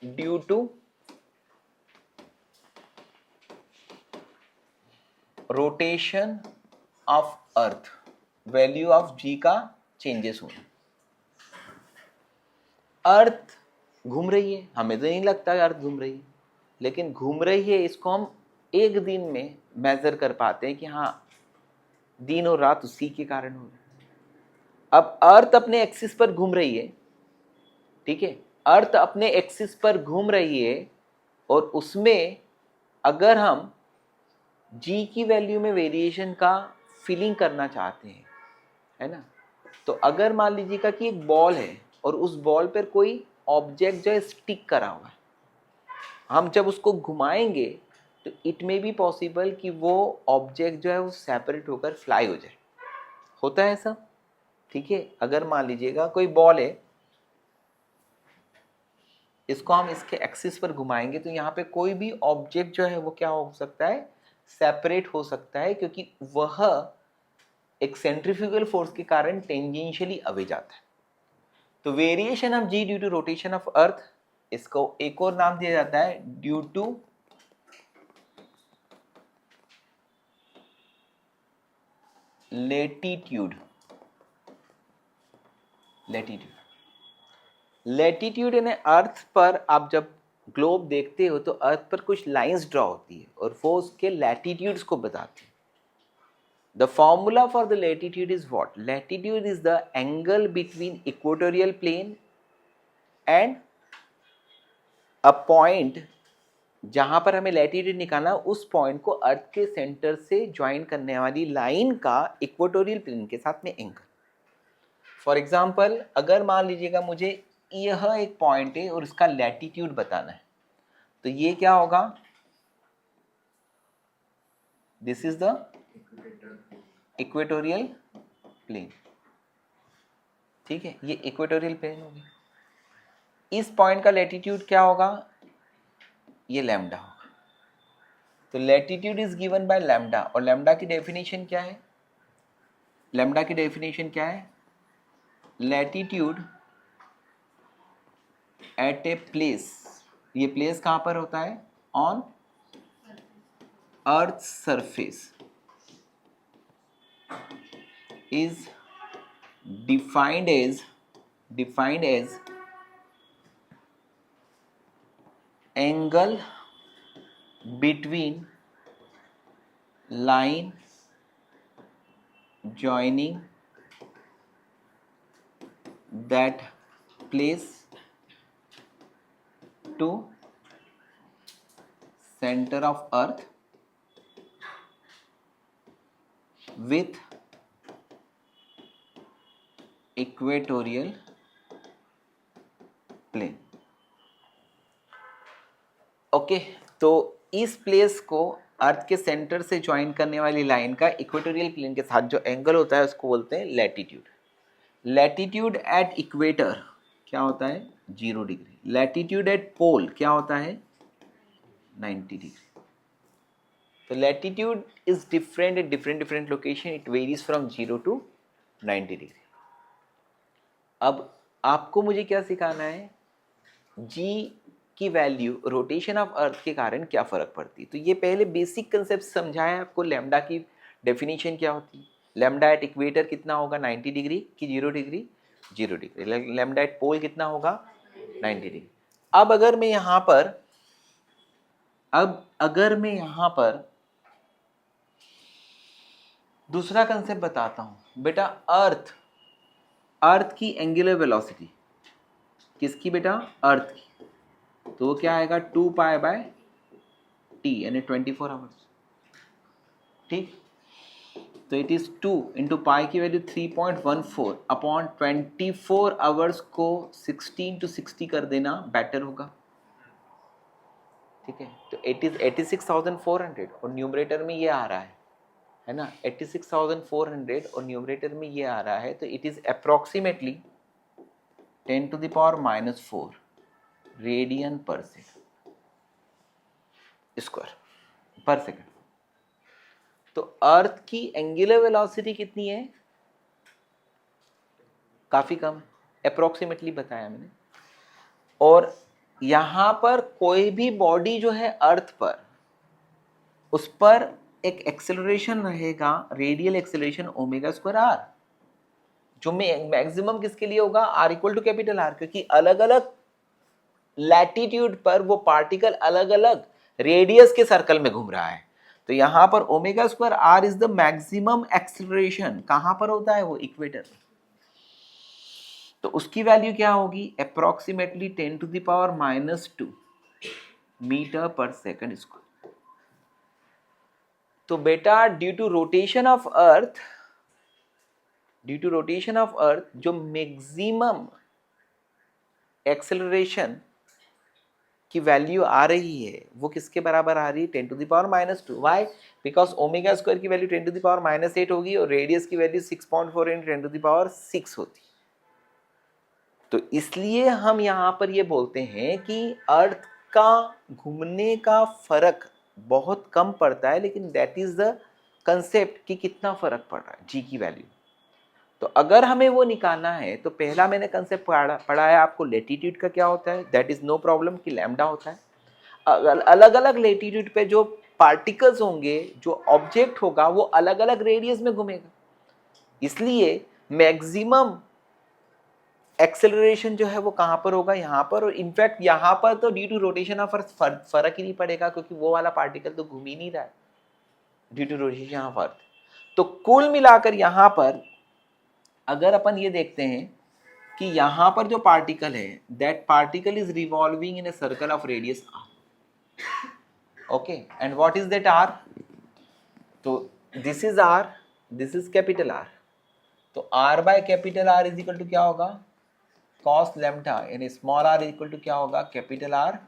Due to rotation of earth, value of g का changes होना। अर्थ घूम रही है, हमें तो नहीं लगता अर्थ घूम रही है, लेकिन घूम रही है, इसको हम एक दिन में मेजर कर पाते हैं कि हाँ दिन और रात उसी के कारण हो रहा है। अब अर्थ अपने एक्सिस पर घूम रही है, ठीक है, अर्थ अपने एक्सिस पर घूम रही है, और उसमें अगर हम जी की वैल्यू में वेरिएशन का फीलिंग करना चाहते हैं, है ना, तो अगर मान लीजिएगा कि एक बॉल है और उस बॉल पर कोई ऑब्जेक्ट जो है स्टिक करा हुआ है, हम जब उसको घुमाएंगे तो इट मे बी पॉसिबल कि वो ऑब्जेक्ट जो है वो सेपरेट होकर फ्लाई हो जाए, होता है ऐसा, ठीक है। अगर मान लीजिएगा कोई बॉल है, इसको हम इसके एक्सिस पर घुमाएंगे तो यहाँ पे कोई भी ऑब्जेक्ट जो है वो क्या हो सकता है, सेपरेट हो सकता है, क्योंकि वह एक सेंट्रीफ्यूगल फोर्स के कारण टेंजेंशियली अवे जाता है। तो variation of ji due to rotation of earth, इसको एक और नाम दिया जाता है ड्यू टू लेटीट्यूड। लेटीट्यूड यानी अर्थ पर आप जब ग्लोब देखते हो तो अर्थ पर कुछ लाइंस ड्रॉ होती है और वो उसके लैटिट्यूड्स को बताती है। The formula for the latitude is what? Latitude is the angle between equatorial plane and a point, जहां पर हमें लैटिट्यूड निकालना, उस पॉइंट को अर्थ के सेंटर से ज्वाइन करने वाली लाइन का इक्वेटोरियल प्लेन के साथ में एंगल। फॉर एग्जाम्पल, अगर मान लीजिएगा मुझे यह एक पॉइंट है और इसका लैटिट्यूड बताना है, तो ये क्या होगा, this is the equatorial plane, ठीक है, ये इक्वेटोरियल प्लेन होगी। इस पॉइंट का लैटिट्यूड क्या होगा, ये लैम्डा होगा। तो latitude is given by lambda, और लैम्डा की डेफिनेशन क्या है, लैम्डा की डेफिनेशन क्या है, लैटिट्यूड एट ए प्लेस, ये प्लेस कहां पर होता है, on earth surface, is defined as angle between line joining that place to center of earth with equatorial plane. Okay, तो इस प्लेस को अर्थ के सेंटर से ज्वाइन करने वाली लाइन का इक्वेटोरियल प्लेन के साथ जो एंगल होता है उसको बोलते हैं लैटिट्यूड। लैटिट्यूड एट इक्वेटर क्या होता है, 0 डिग्री। लैटिट्यूड एट पोल क्या होता है, 90 डिग्री। तो latitude is different at different location, it varies from 0 to 90 degree. अब आपको मुझे क्या सिखाना है, जी की वैल्यू रोटेशन ऑफ अर्थ के कारण क्या फ़र्क पड़ती है। तो ये पहले बेसिक कंसेप्ट समझाया आपको, लैम्डा की डेफिनेशन क्या होती है, लैम्डा एट इक्वेटर कितना होगा, 90 डिग्री की 0 डिग्री, 0 डिग्री। लैम्डा एट पोल कितना होगा, 90 डिग्री। अब अगर मैं यहाँ पर दूसरा कंसेप्ट बताता हूँ बेटा, अर्थ की एंगुलर वेलोसिटी, किसकी बेटा, अर्थ की, तो वो क्या आएगा, 2 पाई बाय टी यानी 24 आवर्स, ठीक। तो इट इज 2 इंटू पाई की वैल्यू 3.14 अपॉन 24 आवर्स को 16 to 60 कर देना बेटर होगा, ठीक है। तो इट इज 86,400 और न्यूमरेटर में ये आ रहा है ना, 86,400 और न्यूमरेटर में ये आ रहा है, तो it is approximately 10 to the power -4 radian पर सेकेंड स्क्वायर पर सेकेंड। तो अर्थ की एंगुलर वेलोसिटी कितनी है, काफी कम, अप्रोक्सीमेटली बताया मैंने, और यहां पर कोई भी बॉडी जो है अर्थ पर, उस पर एक एक्सेलरेशन रहेगा, radial acceleration omega square R, जो मैक्सिमम किसके लिए होगा, R equal to capital R, क्योंकि अलग अलग लैटिट्यूड पर वो पार्टिकल अलग अलग रेडियस के सर्कल में घूम रहा है। तो यहां पर omega square R is the maximum acceleration, कहां पर होता है वो, इक्वेटर। तो उसकी वैल्यू क्या होगी, approximately 10⁻⁻² metre per second square. तो बेटा due to rotation of earth, जो मैक्सिमम एक्सेलरेशन की वैल्यू आ रही है वो किसके बराबर आ रही है, 10⁻²। वाई, बिकॉज ओमेगा स्क्वायर की वैल्यू 10⁻⁸ होगी और रेडियस की वैल्यू 6.4 × 10⁻6 होती। तो इसलिए हम यहाँ पर ये बोलते हैं कि अर्थ का घूमने का फर्क बहुत कम पड़ता है, लेकिन दैट इज द कंसेप्ट कि कितना फर्क पड़ रहा है जी की वैल्यू। तो अगर हमें वो निकालना है तो पहला मैंने कंसेप्ट पढ़ा है आपको, लेटीट्यूड का क्या होता है, दैट इज नो प्रॉब्लम कि लैम्डा होता है। अलग अलग लेटीट्यूड पे जो पार्टिकल्स होंगे, जो ऑब्जेक्ट होगा वो अलग अलग रेडियस में घूमेगा, इसलिए मैक्सिमम एक्सेलरेशन जो है वो कहां पर होगा, यहां पर। और इनफैक्ट यहां पर तो due to rotation of earth फर्क ही नहीं पड़ेगा, क्योंकि वो वाला पार्टिकल तो घूम ही नहीं रहा है due to rotation of earth. तो कुल मिलाकर यहां पर अगर अपन ये देखते हैं कि यहां पर जो पार्टिकल है, that particle is revolving in a circle of radius r. Okay, and what is that r, तो this is r, this is capital r. तो r by capital r is equal to क्या होगा, cos lambda, यानी small r is equal to क्या होगा, capital r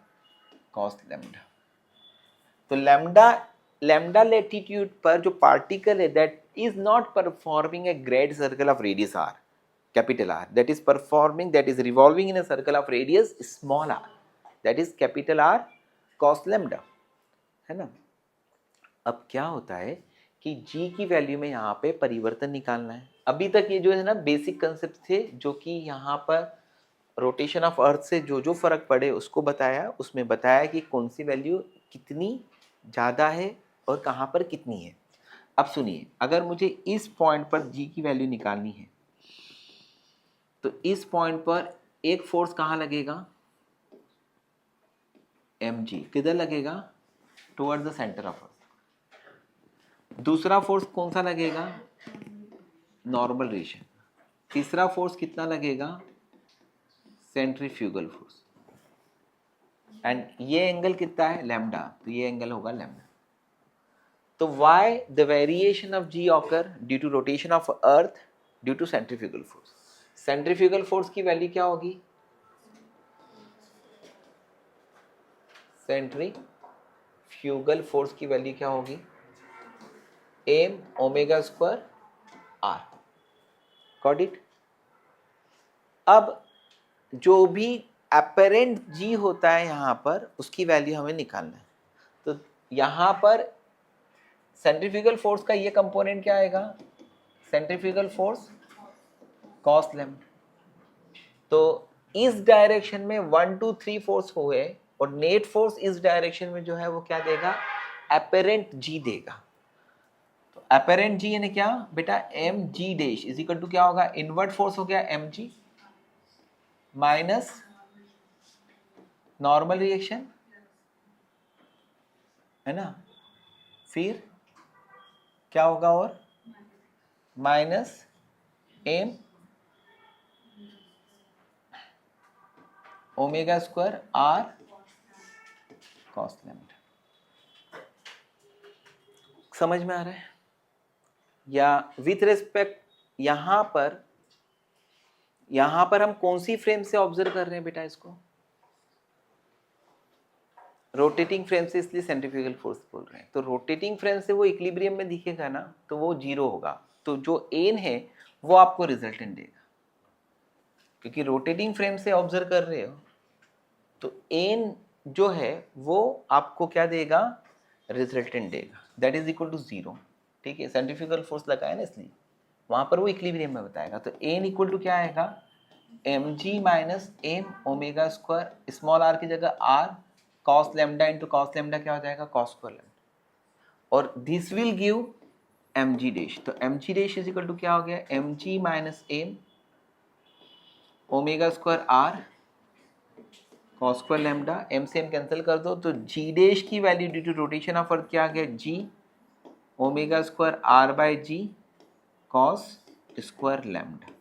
cos lambda. तो lambda latitude पर जो पार्टिकल है that is not performing a great circle of radius r, capital R, that is revolving in a circle of radius small r, that is capital R cos lambda, है ना। अब क्या होता है कि g की वैल्यू में यहाँ पे परिवर्तन निकालना है। अभी तक ये जो है ना बेसिक कंसेप्ट थे, जो कि यहाँ पर रोटेशन ऑफ अर्थ से जो जो फर्क पड़े उसको बताया, उसमें बताया कि कौन सी वैल्यू कितनी ज़्यादा है और कहाँ पर कितनी है। अब सुनिए, अगर मुझे इस पॉइंट पर g की वैल्यू निकालनी है तो इस पॉइंट पर एक फोर्स कहाँ लगेगा, mg, किधर लगेगा, towards the centre of earth. दूसरा फोर्स कौन सा लगेगा, नॉर्मल रेशन। तीसरा फोर्स कितना लगेगा, सेंट्रीफ्यूगल फोर्स। एंड ये एंगल कितना है, लैम्डा, तो ये एंगल होगा लैम्डा। तो why the variation of g occur due to rotation of earth due to centrifugal force। centrifugal force की वैल्यू क्या होगी, सेंट्रीफ्यूगल फोर्स की वैल्यू क्या होगी, m omega square r, got it. अब जो भी अपरेंट g होता है यहाँ पर, उसकी वैल्यू हमें निकालना है। तो यहाँ पर सेंट्रीफ्यूगल फोर्स का ये कंपोनेंट क्या आएगा, सेंट्रीफ्यूगल फोर्स कॉस लैम्डा। तो इस डायरेक्शन में 1 2 3 फोर्स हुए और नेट फोर्स इस डायरेक्शन में जो है वो क्या देगा, अपरेंट जी देगा। तो अपरेंट जी यानी क्या बेटा, M ji dash is equal to क्या होगा, इनवर्ट फोर्स हो गया M G minus normal reaction, है ना, फिर क्या होगा, और minus M omega square are cos lambda. समझ में आ रहा है, या विथ रेस्पेक्ट यहां पर हम कौन सी फ्रेम से ऑब्जर्व कर रहे हैं बेटा इसको, रोटेटिंग फ्रेम से, इसलिए सेंट्रीफ्यूगल फोर्स बोल रहे हैं। तो रोटेटिंग फ्रेम से वो इक्विलिब्रियम में दिखेगा ना, तो वो जीरो होगा। तो जो एन है वो आपको रिजल्टेंट देगा, क्योंकि रोटेटिंग फ्रेम से ऑब्जर्व कर रहे हो तो एन जो है वो आपको क्या देगा, रिजल्टेंट देगा, दैट इज इक्वल टू 0। ठीक है, सेंट्रीफ्यूगल फोर्स लगाया ना इसलिए वहां पर वो इक्विलिब्रियम में बताएगा। तो एन इक्वल टू क्या आएगा, एम जी minus M omega square, small r की जगह r cos lambda into cos lambda क्या हो जाएगा, कॉस स्क्वायर लेमडा, और this will give m ji dash. तो m ji dash is equal to क्या हो गया, M G minus M omega square are cos square lambda, m से m cancel कर दो तो जी डैश की value due to rotation of earth क्या आ गया, g omega square r by g cos square lambda.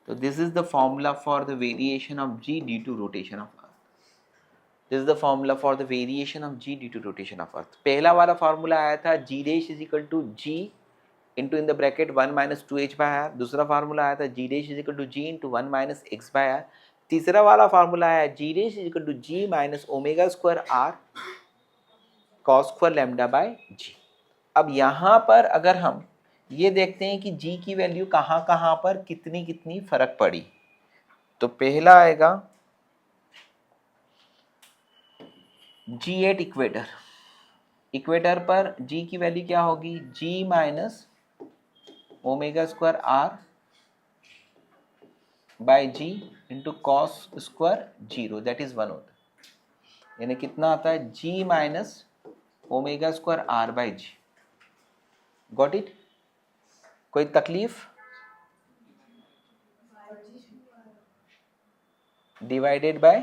तो this is the formula for the variation of ji due to rotation of earth. This is the formula for the variation of ji due to rotation of earth. पहला वाला formula आया था g dash is equal to g into in the bracket 1 minus 2h by r. दूसरा formula आया था g dash is equal to g into 1 minus x by r. तीसरा वाला formula आया g dash is equal to g minus omega square are cos square lambda by g. अब यहाँ पर अगर हम ये देखते हैं कि जी की वैल्यू कहाँ कहाँ पर कितनी कितनी फर्क पड़ी, तो पहला आएगा जी एट इक्वेटर। इक्वेटर पर जी की वैल्यू क्या होगी, g minus omega square r by g into cos square zero, that is 1 होता है, यानी कितना आता है g minus omega square r by g. Got it? कोई तकलीफ? डिवाइडेड बाय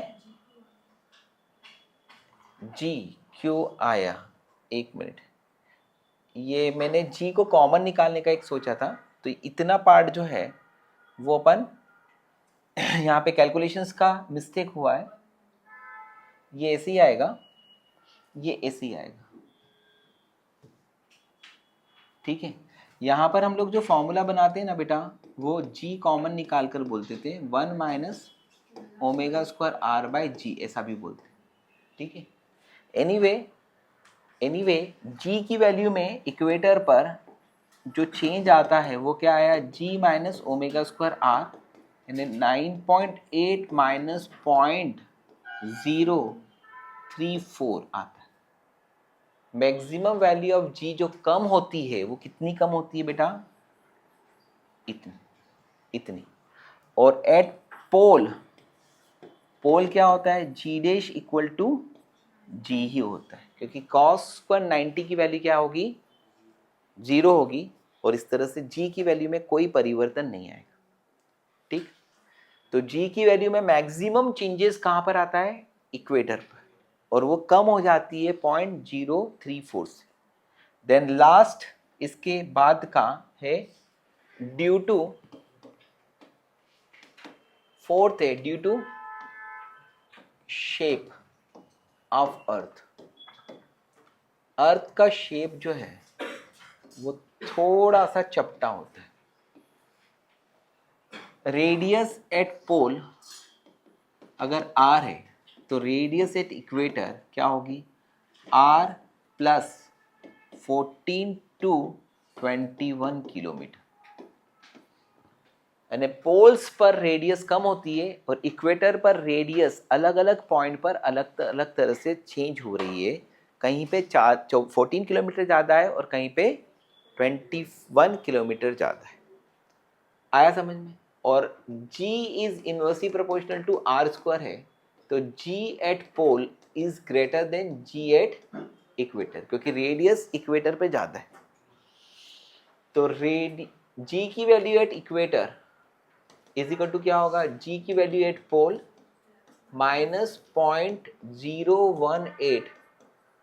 जी क्यों आया, एक मिनट, ये मैंने जी को कॉमन निकालने का एक सोचा था, तो इतना पार्ट जो है वो अपन यहाँ पे कैलकुलेशंस का मिस्टेक हुआ है, ये ऐसे ही आएगा, ये ऐसे ही आएगा, ठीक है। यहाँ पर हम लोग जो फॉर्मूला बनाते हैं ना बेटा, वो जी कॉमन निकाल कर बोलते थे 1 minus omega square r by g, ऐसा भी बोलते हैं, ठीक है। एनीवे जी की वैल्यू में इक्वेटर पर जो चेंज आता है वो क्या आया, जी माइनस ओमेगा स्क्वायर आर, यानी 9.8 माइनस 0.034 आता है। मैक्सिमम वैल्यू ऑफ जी जो कम होती है वो कितनी कम होती है बेटा, इतनी इतनी। और एट पोल, पोल क्या होता है, जी डैश इक्वल टू जी ही होता है, क्योंकि कॉस पर 90 की वैल्यू क्या होगी, 0 होगी, और इस तरह से जी की वैल्यू में कोई परिवर्तन नहीं आएगा, ठीक। तो जी की वैल्यू में मैक्सिमम चेंजेस कहां पर आता है, इक्वेटर पर, और वो कम हो जाती है 0.034 से। देन लास्ट इसके बाद का है ड्यू टू, फोर्थ है due to shape of earth. Earth का शेप जो है वो थोड़ा सा चपटा होता है। रेडियस एट पोल अगर r है तो रेडियस एट इक्वेटर क्या होगी, r प्लस 14 टू 21 किलोमीटर। यानी पोल्स पर रेडियस कम होती है और इक्वेटर पर रेडियस अलग अलग पॉइंट पर अलग अलग तरह से चेंज हो रही है। कहीं पे 14 किलोमीटर ज़्यादा है और कहीं पे 21 किलोमीटर ज़्यादा है। आया समझ में? और g is inversely proportional to r square है, तो g at pole is greater than g at equator, क्योंकि रेडियस इक्वेटर पे ज़्यादा है। तो g की value at equator is equal to क्या होगा, g की value at pole minus 0.018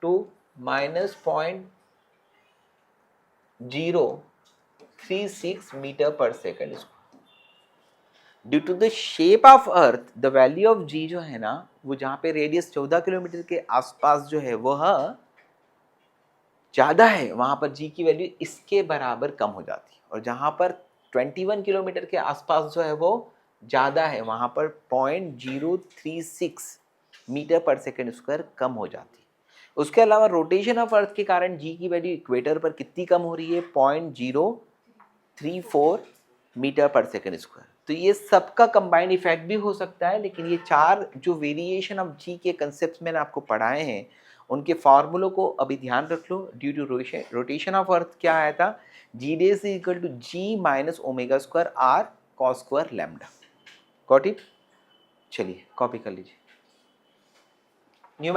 to minus 0.036 metre per second square. Due to the shape of earth the value of g जो है ना, वो जहाँ पे रेडियस 14 किलोमीटर के आसपास जो है वह ज़्यादा है, वहाँ पर g की वैल्यू इसके बराबर कम हो जाती है, और जहाँ पर 21 किलोमीटर के आसपास जो है वो ज़्यादा है, वहाँ पर 0.036 मीटर पर सेकेंड स्क्वायर कम हो जाती है। उसके अलावा रोटेशन ऑफ अर्थ के कारण जी की वैल्यू इक्वेटर पर कितनी कम हो रही है, 0.034 मीटर पर सेकेंड स्क्वायर। तो ये सबका कंबाइंड इफेक्ट भी हो सकता है, लेकिन ये चार जो वेरिएशन ऑफ जी के कंसेप्ट मैंने आपको पढ़ाए हैं उनके फार्मूलों को अभी ध्यान रख लो। Due to rotation of earth क्या आया था, g dash is equal to g minus omega square are cos square lambda. Got it? चलिए कॉपी कर लीजिए।